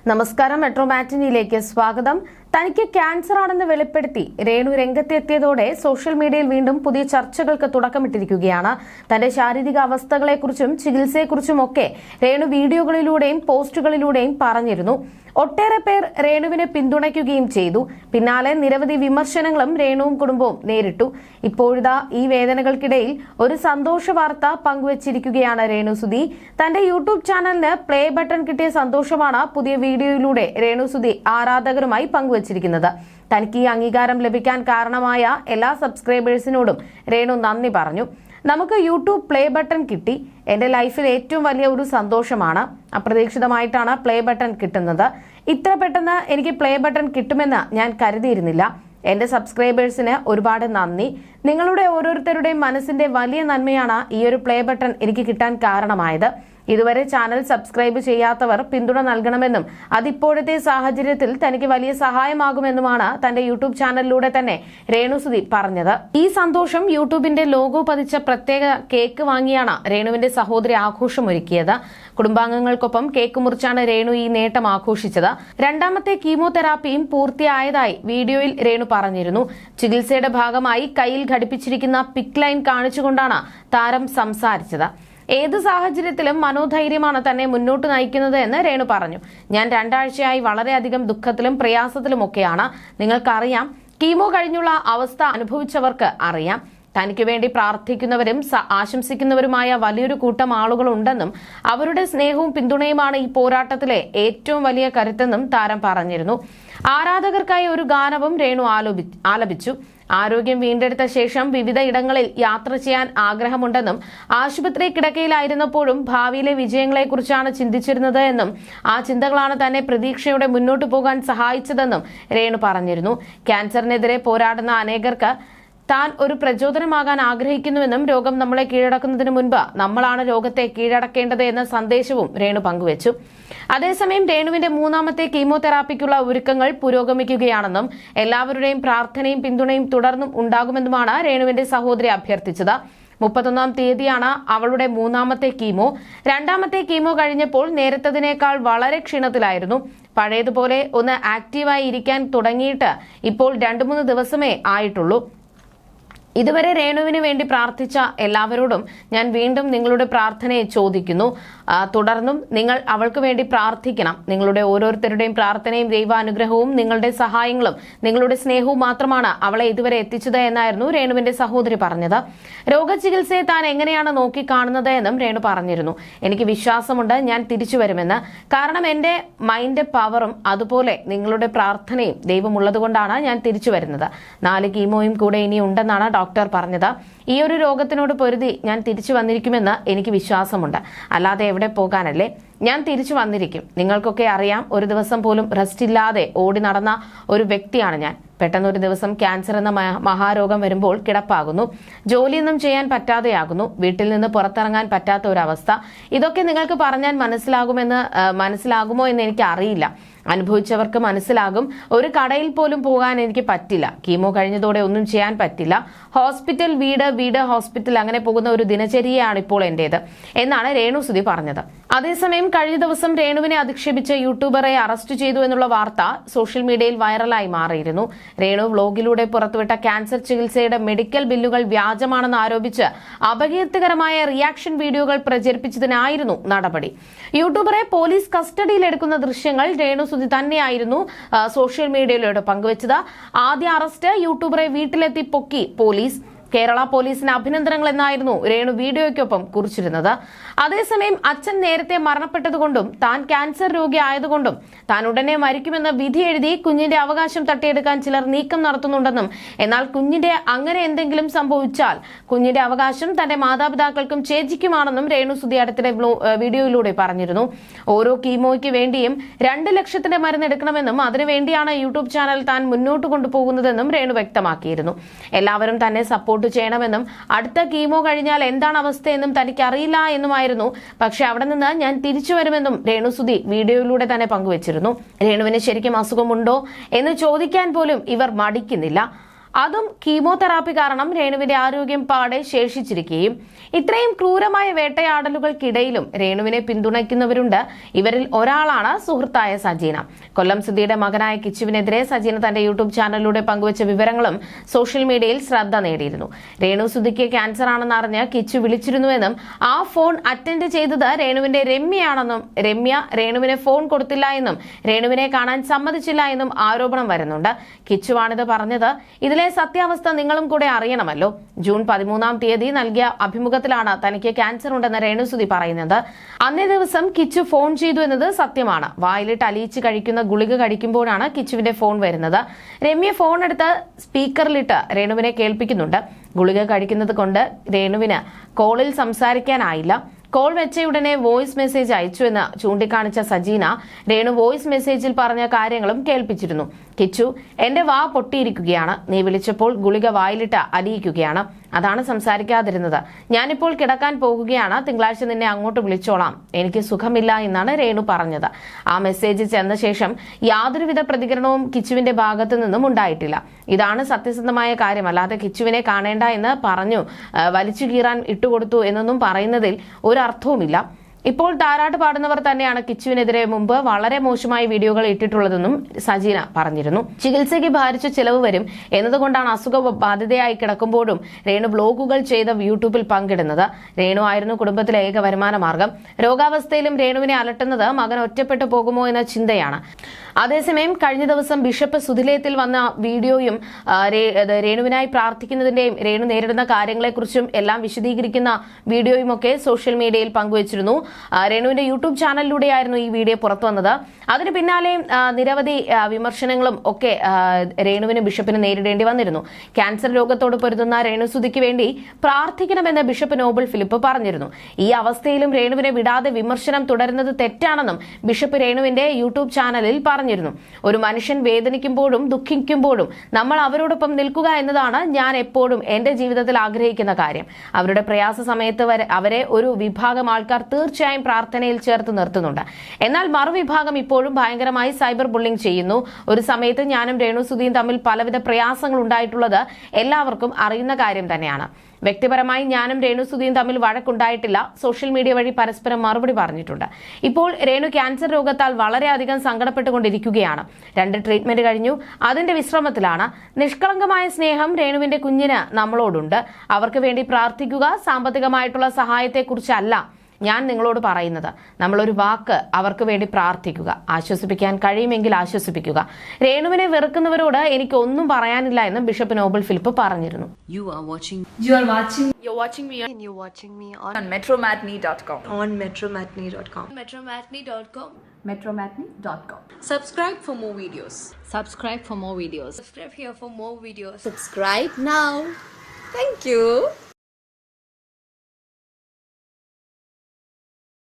നമസ്കാരം. മെട്രോ മാറ്റിനിയിലേക്ക് സ്വാഗതം. തനിക്ക് ക്യാൻസർ ആണെന്ന് വെളിപ്പെടുത്തി രേണു രംഗത്തെത്തിയതോടെ സോഷ്യൽ മീഡിയയിൽ വീണ്ടും പുതിയ ചർച്ചകൾക്ക് തുടക്കമിട്ടിരിക്കുകയാണ്. തന്റെ ശാരീരിക അവസ്ഥകളെക്കുറിച്ചും ചികിത്സയെക്കുറിച്ചുമൊക്കെ രേണു വീഡിയോകളിലൂടെയും പോസ്റ്റുകളിലൂടെയും പറഞ്ഞിരുന്നു. ഒട്ടേറെ പേർ രേണുവിനെ പിന്തുണയ്ക്കുകയും ചെയ്തു. പിന്നാലെ നിരവധി വിമർശനങ്ങളും രേണുവും കുടുംബവും നേരിട്ടു. ഇപ്പോഴിതാ ഈ വേദനകൾക്കിടയിൽ ഒരു സന്തോഷ വാർത്ത പങ്കുവച്ചിരിക്കുകയാണ് രേണുസുതി. തന്റെ യൂട്യൂബ് ചാനലിന് പ്ലേ ബട്ടൺ കിട്ടിയ സന്തോഷമാണ് പുതിയ വീഡിയോയിലൂടെ രേണുസുതി ആരാധകരുമായി പങ്കുവച്ചിരിക്കുന്നത്. തനിക്ക് ഈ അംഗീകാരം ലഭിക്കാൻ കാരണമായ എല്ലാ സബ്സ്ക്രൈബേഴ്സിനോടും രേണു നന്ദി പറഞ്ഞു. നമുക്ക് യൂട്യൂബ് പ്ലേ ബട്ടൺ കിട്ടി. എന്റെ ലൈഫിൽ ഏറ്റവും വലിയ ഒരു സന്തോഷമാണ്. അപ്രതീക്ഷിതമായിട്ടാണ് പ്ലേ ബട്ടൺ കിട്ടുന്നത്. ഇത്ര പെട്ടെന്ന് എനിക്ക് പ്ലേ ബട്ടൺ കിട്ടുമെന്ന് ഞാൻ കരുതിയിരുന്നില്ല. എന്റെ സബ്സ്ക്രൈബേഴ്സിന് ഒരുപാട് നന്ദി. നിങ്ങളുടെ ഓരോരുത്തരുടെയും മനസ്സിന്റെ വലിയ നന്മയാണ് ഈ ഒരു പ്ലേ ബട്ടൺ എനിക്ക് കിട്ടാൻ കാരണമായത്. ഇതുവരെ ചാനൽ സബ്സ്ക്രൈബ് ചെയ്യാത്തവർ പിന്തുണ നൽകണമെന്നും അതിപ്പോഴത്തെ സാഹചര്യത്തിൽ തനിക്ക് വലിയ സഹായമാകുമെന്നുമാണ് തന്റെ യൂട്യൂബ് ചാനലിലൂടെ തന്നെ രേണുസുതി പറഞ്ഞത്. ഈ സന്തോഷം യൂട്യൂബിന്റെ ലോഗോ പതിച്ച പ്രത്യേക കേക്ക് വാങ്ങിയാണ് രേണുവിന്റെ സഹോദരി ആഘോഷമൊരുക്കിയത്. കുടുംബാംഗങ്ങൾക്കൊപ്പം കേക്ക് മുറിച്ചാണ് രേണു ഈ നേട്ടം ആഘോഷിച്ചത്. രണ്ടാമത്തെ കീമോതെറാപ്പിയും പൂർത്തിയായതായി വീഡിയോയിൽ രേണു പറഞ്ഞിരുന്നു. ചികിത്സയുടെ ഭാഗമായി കയ്യിൽ ഘടിപ്പിച്ചിരിക്കുന്ന പിക് ലൈൻ കാണിച്ചുകൊണ്ടാണ് താരം സംസാരിച്ചത്. ഏത് സാഹചര്യത്തിലും മനോധൈര്യമാണ് തന്നെ മുന്നോട്ട് നയിക്കുന്നത് എന്ന് രേണു പറഞ്ഞു. ഞാൻ 2 ആഴ്ചയായി വളരെയധികം ദുഃഖത്തിലും പ്രയാസത്തിലുമൊക്കെയാണ്. നിങ്ങൾക്കറിയാം, കീമോ കഴിഞ്ഞുള്ള അവസ്ഥ അനുഭവിച്ചവർക്ക് അറിയാം. തനിക്ക് വേണ്ടി പ്രാർത്ഥിക്കുന്നവരും ആശംസിക്കുന്നവരുമായ വലിയൊരു കൂട്ടം ആളുകളുണ്ടെന്നും അവരുടെ സ്നേഹവും പിന്തുണയുമാണ് ഈ പോരാട്ടത്തിലെ ഏറ്റവും വലിയ കരുത്തെന്നും താരം പറഞ്ഞിരുന്നു. ആരാധകർക്കായി ഒരു ഗാനവും രേണു ആലപിച്ചു. ആരോഗ്യം വീണ്ടെടുത്ത ശേഷം വിവിധ ഇടങ്ങളിൽ യാത്ര ചെയ്യാൻ ആഗ്രഹമുണ്ടെന്നും ആശുപത്രി കിടക്കയിലായിരുന്നപ്പോഴും ഭാവിയിലെ വിജയങ്ങളെക്കുറിച്ചാണ് ചിന്തിച്ചിരുന്നത് എന്നും ആ ചിന്തകളാണ് തന്നെ പ്രതീക്ഷയോടെ മുന്നോട്ടു പോകാൻ സഹായിച്ചതെന്നും രേണു പറഞ്ഞിരുന്നു. ക്യാൻസറിനെതിരെ പോരാടുന്ന അനേകർക്ക് താൻ ഒരു പ്രചോദനമാകാൻ ആഗ്രഹിക്കുന്നുവെന്നും രോഗം നമ്മളെ കീഴടക്കുന്നതിന് മുൻപ് നമ്മളാണ് രോഗത്തെ കീഴടക്കേണ്ടത് എന്ന സന്ദേശവും രേണു പങ്കുവച്ചു. അതേസമയം രേണുവിന്റെ 3ാമത്തെ കീമോതെറാപ്പിക്കുള്ള ഒരുക്കങ്ങൾ പുരോഗമിക്കുകയാണെന്നും എല്ലാവരുടെയും പ്രാർത്ഥനയും പിന്തുണയും തുടർന്നും ഉണ്ടാകുമെന്നുമാണ് രേണുവിന്റെ സഹോദരി അഭ്യർത്ഥിച്ചത്. 31-ാം തീയതിയാണ് അവളുടെ 3ാമത്തെ കീമോ. 2ാമത്തെ കീമോ കഴിഞ്ഞപ്പോൾ നേരത്തതിനേക്കാൾ വളരെ ക്ഷീണത്തിലായിരുന്നു. പഴയതുപോലെ ഒന്ന് ആക്റ്റീവായി ഇരിക്കാൻ തുടങ്ങിയിട്ട് ഇപ്പോൾ 2-3 ദിവസമേ ആയിട്ടുള്ളൂ. ഇതുവരെ രേണുവിന് വേണ്ടി പ്രാർത്ഥിച്ച എല്ലാവരോടും ഞാൻ വീണ്ടും നിങ്ങളുടെ പ്രാർത്ഥനയെ ചോദിക്കുന്നു. തുടർന്നും നിങ്ങൾ അവൾക്ക് വേണ്ടി പ്രാർത്ഥിക്കണം. നിങ്ങളുടെ ഓരോരുത്തരുടെയും പ്രാർത്ഥനയും ദൈവാനുഗ്രഹവും നിങ്ങളുടെ സഹായങ്ങളും നിങ്ങളുടെ സ്നേഹവും മാത്രമാണ് അവളെ ഇതുവരെ എത്തിച്ചത് എന്നായിരുന്നു രേണുവിന്റെ സഹോദരി പറഞ്ഞത്. രോഗചികിത്സയെ താൻ എങ്ങനെയാണ് നോക്കിക്കാണുന്നത് എന്നും രേണു പറഞ്ഞിരുന്നു. എനിക്ക് വിശ്വാസമുണ്ട് ഞാൻ തിരിച്ചു വരുമെന്ന്. കാരണം എന്റെ മൈൻഡ് പവറും അതുപോലെ നിങ്ങളുടെ പ്രാർത്ഥനയും ദൈവമുള്ളതുകൊണ്ടാണ് ഞാൻ തിരിച്ചു വരുന്നത്. 4 കീമോയും കൂടെ ഇനി ഉണ്ടെന്നാണ് ഡോക്ടർ പറഞ്ഞത്. ഈ ഒരു രോഗത്തിനോട് പൊരുതി ഞാൻ തിരിച്ചു വന്നിരിക്കുമെന്ന് എനിക്ക് വിശ്വാസമുണ്ട്. അല്ലാതെ എവിടെ പോകാനല്ലേ? ഞാൻ തിരിച്ചു വന്നിരിക്കും. നിങ്ങൾക്കൊക്കെ അറിയാം, ഒരു ദിവസം പോലും റെസ്റ്റ് ഇല്ലാതെ ഓടി നടന്ന ഒരു വ്യക്തിയാണ് ഞാൻ. പെട്ടെന്നൊരു ദിവസം ക്യാൻസർ എന്ന മഹാരോഗം വരുമ്പോൾ കിടപ്പാകുന്നു. ജോലിയൊന്നും ചെയ്യാൻ പറ്റാതെയാകുന്നു. വീട്ടിൽ നിന്ന് പുറത്തിറങ്ങാൻ പറ്റാത്ത ഒരവസ്ഥ. ഇതൊക്കെ നിങ്ങൾക്ക് പറഞ്ഞാൽ മനസ്സിലാകുമോ എന്ന് എനിക്ക് അറിയില്ല. അനുഭവിച്ചവർക്ക് മനസ്സിലാകും. ഒരു കടയിൽ പോലും പോകാൻ എനിക്ക് പറ്റില്ല. കീമോ കഴിഞ്ഞതോടെ ഒന്നും ചെയ്യാൻ പറ്റില്ല. ഹോസ്പിറ്റൽ, വീട്, ഹോസ്പിറ്റൽ, അങ്ങനെ പോകുന്ന ഒരു ദിനചര്യയാണ് ഇപ്പോൾ എന്റേത് എന്നാണ് രേണുസുതി പറഞ്ഞത്. അതേസമയം കഴിഞ്ഞ ദിവസം രേണുവിനെ അധിക്ഷേപിച്ച യൂട്യൂബറെ അറസ്റ്റ് ചെയ്തു എന്നുള്ള വാർത്ത സോഷ്യൽ മീഡിയയിൽ വൈറലായി മാറിയിരുന്നു. രേണു വ്ലോഗിലൂടെ പുറത്തുവിട്ട ക്യാൻസർ ചികിത്സയുടെ മെഡിക്കൽ ബില്ലുകൾ വ്യാജമാണെന്ന് ആരോപിച്ച് അപകീർത്തികരമായ റിയാക്ഷൻ വീഡിയോകൾ പ്രചരിപ്പിച്ചതിനായിരുന്നു നടപടി. യൂട്യൂബറെ പോലീസ് കസ്റ്റഡിയിലെടുക്കുന്ന ദൃശ്യങ്ങൾ രേണുസുതി തന്നെയായിരുന്നു സോഷ്യൽ മീഡിയയിലൂടെ പങ്കുവച്ചത്. ആദ്യ അറസ്റ്റ് യൂട്യൂബറെ വീട്ടിലെത്തി പൊക്കി പോലീസ്. കേരള പോലീസിന് അഭിനന്ദനങ്ങൾ എന്നായിരുന്നു രേണു വീഡിയോയ്ക്കൊപ്പം കുറിച്ചിരുന്നത്. അതേസമയം അച്ഛൻ നേരത്തെ മരണപ്പെട്ടതുകൊണ്ടും താൻ ക്യാൻസർ രോഗി ആയതുകൊണ്ടും താൻ ഉടനെ മരിക്കുമെന്ന് വിധി എഴുതി കുഞ്ഞിന്റെ അവകാശം തട്ടിയെടുക്കാൻ ചിലർ നീക്കം നടത്തുന്നുണ്ടെന്നും എന്നാൽ കുഞ്ഞിന്റെ അങ്ങനെ എന്തെങ്കിലും സംഭവിച്ചാൽ കുഞ്ഞിന്റെ അവകാശം തന്റെ മാതാപിതാക്കൾക്കും ചേച്ചിക്കുമാണെന്നും രേണുസുതി അടുത്തിടെ വീഡിയോയിലൂടെ പറഞ്ഞിരുന്നു. ഓരോ കീമോയ്ക്ക് വേണ്ടിയും 2 ലക്ഷത്തിന്റെ മരുന്ന് എടുക്കണമെന്നും അതിനുവേണ്ടിയാണ് യൂട്യൂബ് ചാനൽ താൻ മുന്നോട്ട് കൊണ്ടുപോകുന്നതെന്നും രേണു വ്യക്തമാക്കിയിരുന്നു. എല്ലാവരും തന്നെ സപ്പോർട്ട് ചെയ്യണമെന്നും അടുത്ത കീമോ കഴിഞ്ഞാൽ എന്താണ് അവസ്ഥയെന്നും തനിക്കറിയില്ല എന്നുമായിരുന്നു. പക്ഷെ അവിടെ നിന്ന് ഞാൻ തിരിച്ചു വരുമെന്നും രേണുസുതി വീഡിയോയിലൂടെ തന്നെ പങ്കുവച്ചിരുന്നു. രേണുവിന് ശരിക്കും അസുഖമുണ്ടോ എന്ന് ചോദിക്കാൻ പോലും ഇവർ മടിക്കുന്നില്ല. അതും കീമോതെറാപ്പി കാരണം രേണുവിന്റെ ആരോഗ്യം പാടെ ശേഷിച്ചിരിക്കുകയും. ഇത്രയും ക്രൂരമായ വേട്ടയാടലുകൾക്കിടയിലും രേണുവിനെ പിന്തുണയ്ക്കുന്നവരുണ്ട്. ഇവരിൽ ഒരാളാണ് സുഹൃത്തായ സജീന. കൊല്ലം സിദ്ദിയുടെ മകനായ കിച്ചുവിനെതിരെ സജീന തന്റെ യൂട്യൂബ് ചാനലിലൂടെ പങ്കുവച്ച വിവരങ്ങളും സോഷ്യൽ മീഡിയയിൽ ശ്രദ്ധ നേടിയിരുന്നു. രേണു സുധിക്ക് ക്യാൻസർ ആണെന്ന് അറിഞ്ഞ് കിച്ചു വിളിച്ചിരുന്നുവെന്നും ആ ഫോൺ അറ്റൻഡ് ചെയ്തത് രേണുവിന്റെ രമ്യയാണെന്നും രമ്യ രേണുവിനെ ഫോൺ കൊടുത്തില്ല എന്നും രേണുവിനെ കാണാൻ സമ്മതിച്ചില്ല എന്നും ആരോപണം വരുന്നുണ്ട്. കിച്ചുവാണിത് പറഞ്ഞത്. ഇതിലെ സത്യാവസ്ഥ നിങ്ങളും കൂടെ അറിയണമല്ലോ. ജൂൺ 13-ാം തീയതി നൽകിയ അഭിമുഖത്തിലാണ് തനിക്ക് ക്യാൻസർ ഉണ്ടെന്ന് രേണുസുധി പറയുന്നത്. അന്നേ ദിവസം കിച്ചു ഫോൺ ചെയ്തു എന്നത് സത്യമാണ്. വായിലിട്ട് അലിയിച്ച് കഴിക്കുന്ന ഗുളിക കഴിക്കുമ്പോഴാണ് കിച്ചുവിന്റെ ഫോൺ വരുന്നത്. രമ്യ ഫോൺ എടുത്ത് സ്പീക്കറിലിട്ട് രേണുവിനെ കേൾപ്പിക്കുന്നുണ്ട്. ഗുളിക കഴിക്കുന്നത് കൊണ്ട് രേണുവിന് കോളിൽ സംസാരിക്കാനായില്ല. കോൾ വെച്ചയുടനെ വോയിസ് മെസ്സേജ് അയച്ചു എന്ന് ചൂണ്ടിക്കാണിച്ച സജീന രേണു വോയിസ് മെസ്സേജിൽ പറഞ്ഞ കാര്യങ്ങളും കേൾപ്പിച്ചിരുന്നു. കിച്ചു, എന്റെ വാ പൊട്ടിയിരിക്കുകയാണ്. നീ വിളിച്ചപ്പോൾ ഗുളിക വായിലിട്ട് അലിയിക്കുകയാണ്. അതാണ് സംസാരിക്കാതിരുന്നത്. ഞാനിപ്പോൾ കിടക്കാൻ പോകുകയാണ്. തിങ്കളാഴ്ച നിന്നെ അങ്ങോട്ട് വിളിച്ചോളാം. എനിക്ക് സുഖമില്ല എന്നാണ് രേണു പറഞ്ഞത്. ആ മെസ്സേജ് ചെന്ന ശേഷം യാതൊരുവിധ പ്രതികരണവും കിച്ചുവിന്റെ ഭാഗത്തു നിന്നും ഉണ്ടായിട്ടില്ല. ഇതാണ് സത്യസന്ധമായ കാര്യം. അല്ലാതെ കിച്ചുവിനെ കാണേണ്ട എന്ന് പറഞ്ഞു വലിച്ചു കീറാൻ ഇട്ടുകൊടുത്തു എന്നൊന്നും പറയുന്നതിൽ ഒരർത്ഥവുമില്ല. ഇപ്പോൾ താരാട്ട് പാടുന്നവർ തന്നെയാണ് കിച്ചുവിനെതിരെ മുമ്പ് വളരെ മോശമായ വീഡിയോകൾ ഇട്ടിട്ടുള്ളതെന്നും സജീന പറഞ്ഞിരുന്നു. ചികിത്സയ്ക്ക് ഭാരിച്ച ചിലവ് വരും എന്നതുകൊണ്ടാണ് അസുഖ ബാധിതയായി കിടക്കുമ്പോഴും രേണു വ്ലോഗുകൾ ചെയ്ത യൂട്യൂബിൽ പങ്കിടുന്നത്. രേണു ആയിരുന്നു കുടുംബത്തിലെ ഏക വരുമാന മാർഗം. രോഗാവസ്ഥയിലും രേണുവിനെ അലട്ടുന്നത് മകൻ ഒറ്റപ്പെട്ടു പോകുമോ എന്ന ചിന്തയാണ്. അതേസമയം കഴിഞ്ഞ ദിവസം ബിഷപ്പ് സുധിലയത്തിൽ വന്ന വീഡിയോയും രേണുവിനായി പ്രാർത്ഥിക്കുന്നതിന്റെയും രേണു നേരിടുന്ന കാര്യങ്ങളെക്കുറിച്ചും എല്ലാം വിശദീകരിക്കുന്ന വീഡിയോയും ഒക്കെ സോഷ്യൽ മീഡിയയിൽ പങ്കുവച്ചിരുന്നു. രേണുവിന്റെ യൂട്യൂബ് ചാനലിലൂടെയായിരുന്നു ഈ വീഡിയോ പുറത്തു വന്നത്. അതിന് പിന്നാലെ നിരവധി വിമർശനങ്ങളും ഒക്കെ രേണുവിനും ബിഷപ്പിന് നേരിടേണ്ടി വന്നിരുന്നു. ക്യാൻസർ രോഗത്തോട് പൊരുതുന്ന രേണുസുധിക്ക് വേണ്ടി പ്രാർത്ഥിക്കണമെന്ന് ബിഷപ്പ് നോബൽ ഫിലിപ്പ് പറഞ്ഞിരുന്നു. ഈ അവസ്ഥയിലും രേണുവിനെ വിടാതെ വിമർശനം തുടരുന്നത് തെറ്റാണെന്നും ബിഷപ്പ് രേണുവിന്റെ യൂട്യൂബ് ചാനലിൽ പറഞ്ഞിരുന്നു. ഒരു മനുഷ്യൻ വേദനിക്കുമ്പോഴും ദുഃഖിക്കുമ്പോഴും നമ്മൾ അവരോടൊപ്പം നിൽക്കുക എന്നതാണ് ഞാൻ എപ്പോഴും എന്റെ ജീവിതത്തിൽ ആഗ്രഹിക്കുന്ന കാര്യം. അവരുടെ പ്രയാസ സമയത്ത് അവരെ ഒരു വിഭാഗം ആൾക്കാർ തീർച്ചയായും പ്രാർത്ഥനയിൽ ചേർത്ത് നിർത്തുന്നുണ്ട്. എന്നാൽ മറുവിഭാഗം ഇപ്പോഴും ഭയങ്കരമായി സൈബർ ബുള്ളിംഗ് ചെയ്യുന്നു. ഒരു സമയത്ത് ഞാനും രേണുസുധിയും തമ്മിൽ പലവിധ പ്രയാസങ്ങൾ ഉണ്ടായിട്ടുള്ളത് എല്ലാവർക്കും അറിയുന്ന കാര്യം തന്നെയാണ്. വ്യക്തിപരമായി ഞാനും രേണുസുധിയും തമ്മിൽ വഴക്കുണ്ടായിട്ടില്ല. സോഷ്യൽ മീഡിയ വഴി പരസ്പരം മറുപടി പറഞ്ഞിട്ടുണ്ട്. ഇപ്പോൾ രേണു ക്യാൻസർ രോഗത്താൽ വളരെയധികം സങ്കടപ്പെട്ടുകൊണ്ടിരിക്കുകയാണ്. 2 ട്രീറ്റ്മെന്റ് കഴിഞ്ഞു. അതിന്റെ വിശ്രമത്തിലാണ്. നിഷ്കളങ്കമായ സ്നേഹം രേണുവിന്റെ കുഞ്ഞിന് നമ്മളോടുണ്ട്. അവർക്ക് വേണ്ടി പ്രാർത്ഥിക്കുക. സാമ്പത്തികമായിട്ടുള്ള സഹായത്തെക്കുറിച്ചല്ല ഞാൻ നിങ്ങളോട് പറയുന്നത്. നമ്മളൊരു വാക്ക് അവർക്ക് വേണ്ടി പ്രാർത്ഥിക്കുക. ആശ്വസിപ്പിക്കാൻ കഴിയുമെങ്കിൽ ആശ്വസിപ്പിക്കുക. രേണുവിനെ വെറുക്കുന്നവരോട് എനിക്ക് ഒന്നും പറയാനില്ല എന്ന് ബിഷപ്പ് നോബൽ ഫിലിപ്പ് പറഞ്ഞിരുന്നു. You're watching me on metromatney.com. on metromatney.com. metromatney.com. Subscribe for more videos. Subscribe for more videos. Subscribe here for more videos. Subscribe now. Thank you.